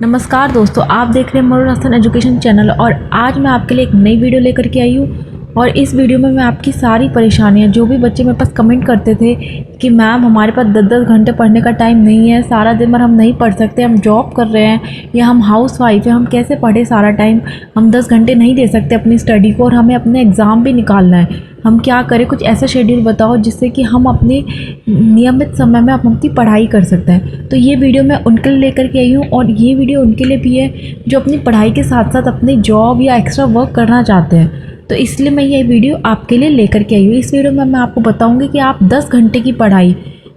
नमस्कार दोस्तों, आप देख रहे हैं मनोरंजन एजुकेशन चैनल और आज मैं आपके लिए एक नई वीडियो लेकर के आई हूँ। और इस वीडियो में मैं आपकी सारी परेशानियाँ, जो भी बच्चे मेरे पास कमेंट करते थे कि मैम हमारे पास 10-10 घंटे पढ़ने का टाइम नहीं है, सारा दिन भर हम नहीं पढ़ सकते, हम जॉब कर रहे हैं या हम हाउस वाइफ हैं, हम कैसे पढ़े सारा टाइम, हम 10 घंटे नहीं दे सकते अपनी स्टडी को और हमें अपने एग्ज़ाम भी निकालना है, हम क्या करें? कुछ ऐसा शेड्यूल बताओ जिससे कि हम अपने नियमित समय में अपनी पढ़ाई कर सकते हैं। तो ये वीडियो मैं उनके लिए लेकर के आई हूँ और ये वीडियो उनके लिए भी है जो अपनी पढ़ाई के साथ साथ अपनी जॉब या एक्स्ट्रा वर्क करना चाहते हैं। तो इसलिए मैं ये वीडियो आपके लिए लेकर के आई हूँ। इस वीडियो में मैं आपको बताऊँगी कि आप 10 घंटे की पढ़ाई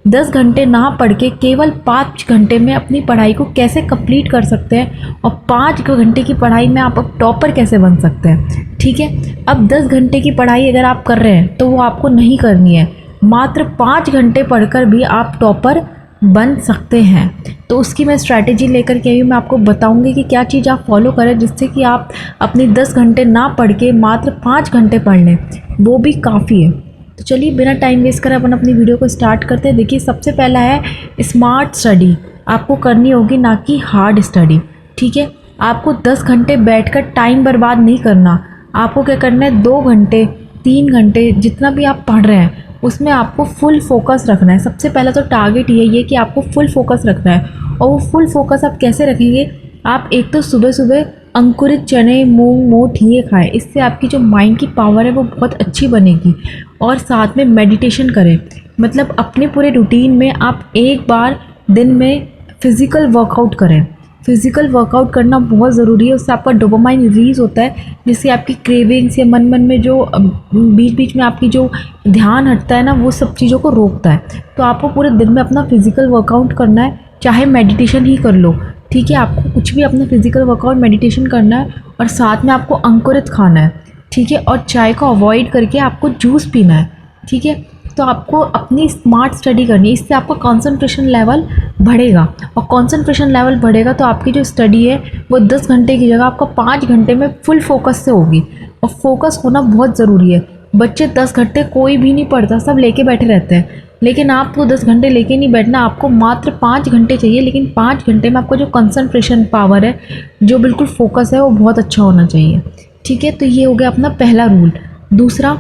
10 घंटे ना पढ़ के केवल 5 घंटे में अपनी पढ़ाई को कैसे कंप्लीट कर सकते हैं और 5 घंटे की पढ़ाई में आप अब टॉपर कैसे बन सकते हैं। ठीक है, अब 10 घंटे की पढ़ाई अगर आप कर रहे हैं तो वो आपको नहीं करनी है, मात्र 5 घंटे पढ़कर भी आप टॉपर बन सकते हैं। तो उसकी मैं स्ट्रैटेजी लेकर के आई हूँ। मैं आपको बताऊंगी कि क्या चीज़ आप फॉलो करें जिससे कि आप अपनी 10 घंटे ना पढ़ के मात्र 5 घंटे पढ़ लें, वो भी काफ़ी है। तो चलिए बिना टाइम वेस्ट करे अपन अपनी वीडियो को स्टार्ट करते हैं। देखिए, सबसे पहला है स्मार्ट स्टडी। आपको करनी होगी, ना कि हार्ड स्टडी। ठीक है, आपको 10 घंटे बैठकर टाइम बर्बाद नहीं करना। आपको क्या करना है, 2 घंटे 3 घंटे जितना भी आप पढ़ रहे हैं उसमें आपको फुल फोकस रखना है। सबसे पहला तो टारगेट यही है कि आपको फुल फोकस रखना है। और वो फुल फोकस आप कैसे रखेंगे? आप एक तो सुबह सुबह अंकुरित चने, मूंग, मोठ ये खाएं। इससे आपकी जो माइंड की पावर है वो बहुत अच्छी बनेगी। और साथ में मेडिटेशन करें, मतलब अपने पूरे रूटीन में आप एक बार दिन में फिज़िकल वर्कआउट करें। फिज़िकल वर्कआउट करना बहुत ज़रूरी है, उससे आपका डोपामाइन रिलीज़ होता है, जिससे आपकी क्रेविंग्स या मन में जो बीच बीच में आपकी जो ध्यान हटता है ना, वो सब चीज़ों को रोकता है। तो आपको पूरे दिन में अपना फिज़िकल वर्कआउट करना है, चाहे मेडिटेशन ही कर लो। ठीक है, आपको कुछ भी अपना फिज़िकल वर्कआउट मेडिटेशन करना है और साथ में आपको अंकुरित खाना है। ठीक है, और चाय को अवॉइड करके आपको जूस पीना है। ठीक है, तो आपको अपनी स्मार्ट स्टडी करनी है, इससे आपका कंसंट्रेशन लेवल बढ़ेगा। और कंसंट्रेशन लेवल बढ़ेगा तो आपकी जो स्टडी है वो 10 घंटे की जगह आपको 5 घंटे में फुल फोकस से होगी। और फोकस होना बहुत ज़रूरी है। बच्चे 10 घंटे कोई भी नहीं पढ़ता, सब लेके बैठे रहते हैं, लेकिन आपको 10 घंटे लेके नहीं बैठना, आपको मात्र 5 घंटे चाहिए। लेकिन 5 घंटे में आपको जो कंसंट्रेशन पावर है, जो बिल्कुल फोकस है, वो बहुत अच्छा होना चाहिए। ठीक है, तो ये हो गया अपना पहला रूल। दूसरा,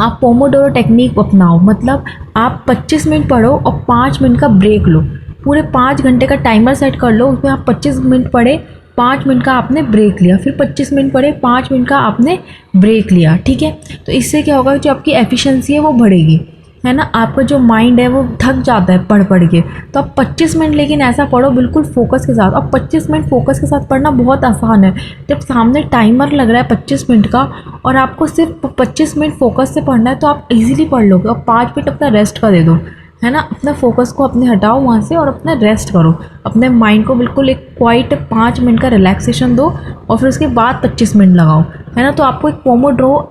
आप पोमोडोरो टेक्निक अपनाओ, मतलब आप 25 मिनट पढ़ो और 5 मिनट का ब्रेक लो। पूरे 5 घंटे का टाइमर सेट कर लो, उसमें आप 25 मिनट पढ़े, 5 मिनट का आपने ब्रेक लिया, फिर 25 मिनट पढ़े, 5 मिनट का आपने ब्रेक लिया। ठीक है, तो इससे क्या होगा, जो आपकी एफिशिएंसी है वो बढ़ेगी, है ना। आपका जो माइंड है वो थक जाता है पढ़ पढ़ के, तो आप 25 मिनट लेकिन ऐसा पढ़ो बिल्कुल फोकस के साथ। अब 25 मिनट फोकस के साथ पढ़ना बहुत आसान है। जब सामने टाइमर लग रहा है 25 मिनट का और आपको सिर्फ 25 मिनट फोकस से पढ़ना है, तो आप इजीली पढ़ लोगे। और 5 मिनट अपना रेस्ट का दे दो, है ना। अपना फोकस को अपने हटाओ वहाँ से और अपना रेस्ट करो। अपने माइंड को बिल्कुल एक क्वाइट 5 मिनट का रिलैक्सेशन दो और फिर उसके बाद 25 मिनट लगाओ, है ना। तो आपको एक पोमोडोरो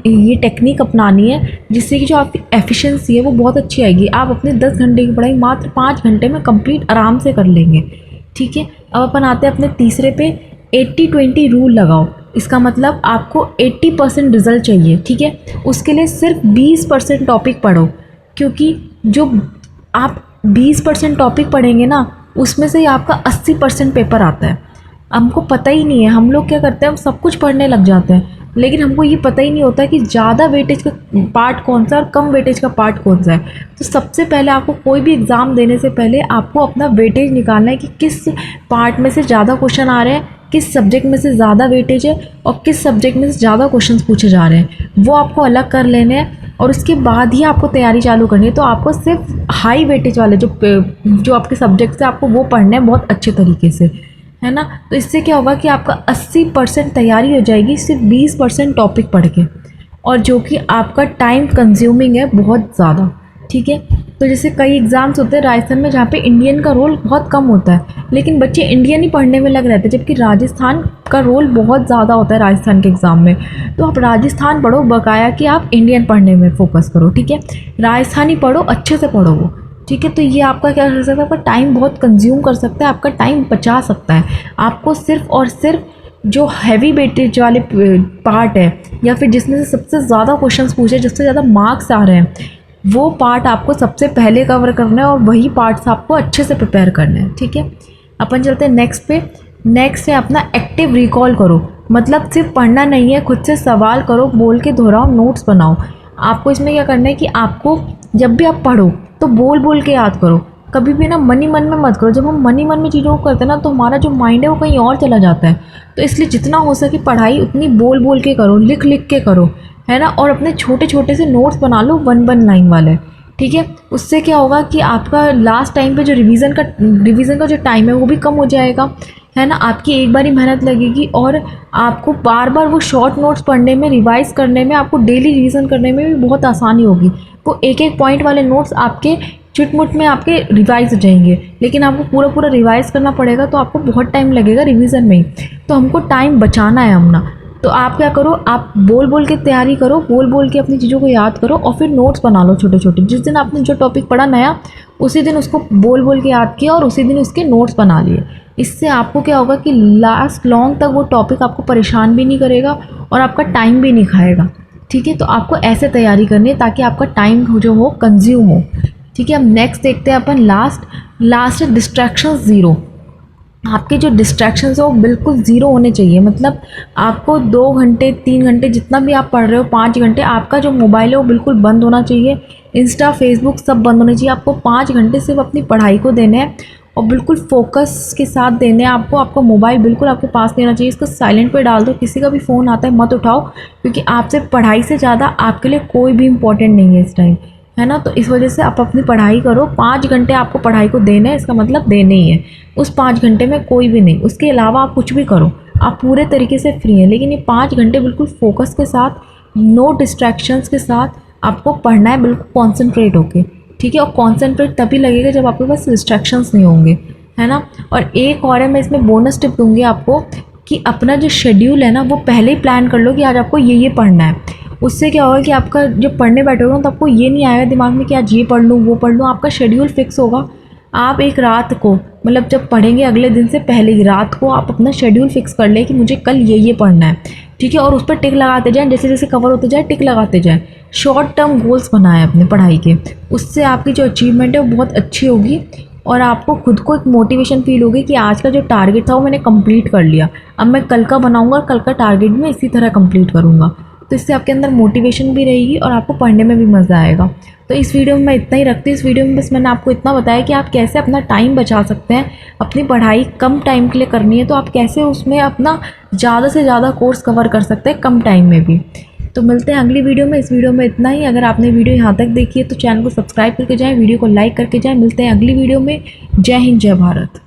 ये टेक्निक अपनानी है, जिससे कि जो आपकी एफिशिएंसी है वो बहुत अच्छी आएगी। आप अपने 10 घंटे की पढ़ाई मात्र 5 घंटे में कंप्लीट आराम से कर लेंगे। ठीक है, अब अपन आते हैं अपने तीसरे पे। 80-20 रूल लगाओ। इसका मतलब आपको 80% रिजल्ट चाहिए। ठीक है, उसके लिए सिर्फ 20% टॉपिक पढ़ो, क्योंकि जो आप 20% टॉपिक पढ़ेंगे ना, उसमें से ही आपका 80% पेपर आता है। हमको पता ही नहीं है, हम लोग क्या करते हैं, हम सब कुछ पढ़ने लग जाते हैं, लेकिन हमको ये पता ही नहीं होता कि ज़्यादा वेटेज का पार्ट कौन सा और कम वेटेज का पार्ट कौन सा है। तो सबसे पहले आपको कोई भी एग्ज़ाम देने से पहले आपको अपना वेटेज निकालना है कि किस पार्ट में से ज़्यादा क्वेश्चन आ रहे हैं, किस सब्जेक्ट में से ज़्यादा वेटेज है और किस सब्जेक्ट में से ज़्यादा क्वेश्चन पूछे जा रहे हैं, वो आपको अलग कर लेने हैं। और उसके बाद ही आपको तैयारी चालू करनी है। तो आपको सिर्फ हाई वेटेज वाले जो आपके सब्जेक्ट्स हैं, आपको वो पढ़ने हैं बहुत अच्छे तरीके से, है ना। तो इससे क्या होगा कि आपका 80% तैयारी हो जाएगी सिर्फ 20% टॉपिक पढ़ के, और जो कि आपका टाइम कंज्यूमिंग है बहुत ज़्यादा। ठीक है, तो जैसे कई एग्ज़ाम्स होते हैं राजस्थान में जहाँ पे इंडियन का रोल बहुत कम होता है, लेकिन बच्चे इंडियन ही पढ़ने में लग रहते हैं, जबकि राजस्थान का रोल बहुत ज़्यादा होता है राजस्थान के एग्ज़ाम में। तो आप राजस्थान पढ़ो बकाया कि आप इंडियन पढ़ने में फोकस करो। ठीक है, राजस्थानी पढ़ो, अच्छे से पढ़ो वो। ठीक है, तो ये आपका क्या कर सकता है, आपका टाइम बहुत कंज्यूम कर सकता है, आपका टाइम बचा सकता है। आपको सिर्फ और सिर्फ जो हैवी वेटेज वाले पार्ट है, या फिर जिसमें से सबसे ज़्यादा क्वेश्चंस पूछे, जिससे ज़्यादा मार्क्स आ रहे हैं, वो पार्ट आपको सबसे पहले कवर करना है और वही पार्ट्स आपको अच्छे से प्रिपेयर करने हैं। ठीक है, अपन चलते हैं नेक्स्ट पे। नेक्स्ट है अपना एक्टिव रिकॉल करो। मतलब सिर्फ पढ़ना नहीं है, खुद से सवाल करो, बोल के दोहराओ, नोट्स बनाओ। आपको इसमें क्या करना है कि आपको जब भी आप पढ़ो तो बोल बोल के याद करो। कभी भी ना मन ही मन में मत करो। जब हम मन ही मन में चीज़ों को करते हैं ना तो हमारा जो माइंड है वो कहीं और चला जाता है। तो इसलिए जितना हो सके पढ़ाई उतनी बोल बोल के करो, लिख लिख के करो, है ना। और अपने छोटे छोटे से नोट्स बना लो 1 लाइन वाले, ठीक है। उससे क्या होगा कि आपका लास्ट टाइम पे जो रिवीजन का जो टाइम है वो भी कम हो जाएगा, है ना। आपकी एक बार ही मेहनत लगेगी और आपको बार बार वो शॉर्ट नोट्स पढ़ने में, रिवाइज करने में, आपको डेली रिवीजन करने में भी बहुत आसानी होगी। वो एक एक पॉइंट वाले नोट्स आपके चुटमुट में आपके रिवाइज हो जाएंगे, लेकिन आपको पूरा पूरा रिवाइज करना पड़ेगा तो आपको बहुत टाइम लगेगा रिवीजन में ही। तो हमको टाइम बचाना है अपना। तो आप क्या करो, आप बोल बोल के तैयारी करो, बोल बोल के अपनी चीज़ों को याद करो और फिर नोट्स बना लो छोटे छोटे। जिस दिन आपने जो टॉपिक पढ़ा नया, उसी दिन उसको बोल बोल के याद किया और उसी दिन उसके नोट्स बना लिए। इससे आपको क्या होगा कि लास्ट लॉन्ग तक वो टॉपिक आपको परेशान भी नहीं करेगा और आपका टाइम भी नहीं खाएगा, ठीक है। तो आपको ऐसे तैयारी करनी है ताकि आपका टाइम जो हो कंज्यूम हो, ठीक है। अब नेक्स्ट देखते हैं अपन लास्ट है डिस्ट्रैक्शन ज़ीरो। आपके जो डिस्ट्रैक्शंस है वो बिल्कुल ज़ीरो होने चाहिए। मतलब आपको 2 घंटे 3 घंटे जितना भी आप पढ़ रहे हो, 5 घंटे, आपका जो मोबाइल है वो बिल्कुल बंद होना चाहिए। इंस्टा, फेसबुक सब बंद होने चाहिए। आपको 5 घंटे सिर्फ अपनी पढ़ाई को देने हैं और बिल्कुल फोकस के साथ देने हैं आपको। आपका मोबाइल बिल्कुल आपके पास नहीं होना चाहिए। इसको साइलेंट पे डाल दो। किसी का भी फ़ोन आता है मत उठाओ, क्योंकि आपसे पढ़ाई से ज़्यादा आपके लिए कोई भी इम्पोर्टेंट नहीं है इस टाइम, है ना। तो इस वजह से आप अपनी पढ़ाई करो। 5 घंटे आपको पढ़ाई को देने हैं, इसका मतलब देने ही है। उस 5 घंटे में कोई भी नहीं, उसके अलावा आप कुछ भी करो, आप पूरे तरीके से फ्री हैं। लेकिन ये 5 घंटे बिल्कुल फोकस के साथ, नो डिस्ट्रैक्शंस के साथ आपको पढ़ना है, बिल्कुल कॉन्सेंट्रेट होके, ठीक है। और कॉन्सेंट्रेट तभी लगेगा जब आपके पास डिस्ट्रैक्शंस नहीं होंगे, है ना। और एक और है, मैं इसमें बोनस टिप दूँगी आपको कि अपना जो शेड्यूल है ना वो पहले ही प्लान कर लो कि आज आपको ये पढ़ना है। उससे क्या होगा कि आपका जब पढ़ने बैठोगे तो आपको ये नहीं आएगा दिमाग में कि आज ये पढ़ लूँ वो पढ़ लूँ। आपका शेड्यूल फिक्स होगा। आप एक रात को, मतलब जब पढ़ेंगे अगले दिन से पहले ही रात को आप अपना शेड्यूल फिक्स कर लें कि मुझे कल ये पढ़ना है, ठीक है। और उस पर टिक लगाते जाएं, जैसे जैसे कवर होते जाए टिक लगाते जाएं। शॉर्ट टर्म गोल्स बनाएं अपने पढ़ाई के। उससे आपकी जो अचीवमेंट है वो बहुत अच्छी होगी और आपको खुद को एक मोटिवेशन फील होगी कि आज का जो टारगेट था वो मैंने कंप्लीट कर लिया। अब मैं कल का बनाऊँगा और कल का टारगेट भी मैं इसी तरह कंप्लीट करूँगा। तो इससे आपके अंदर मोटिवेशन भी रहेगी और आपको पढ़ने में भी मज़ा आएगा। तो इस वीडियो में मैं इतना ही रखती हूँ। इस वीडियो में बस मैंने आपको इतना बताया कि आप कैसे अपना टाइम बचा सकते हैं। अपनी पढ़ाई कम टाइम के लिए करनी है तो आप कैसे उसमें अपना ज़्यादा से ज़्यादा कोर्स कवर कर सकते हैं कम टाइम में भी। तो मिलते हैं अगली वीडियो में। इस वीडियो में इतना ही। अगर आपने वीडियो यहाँ तक देखी है तो चैनल को सब्सक्राइब करके जाएँ, वीडियो को लाइक करके जाएँ। मिलते हैं अगली वीडियो में। जय हिंद, जय भारत।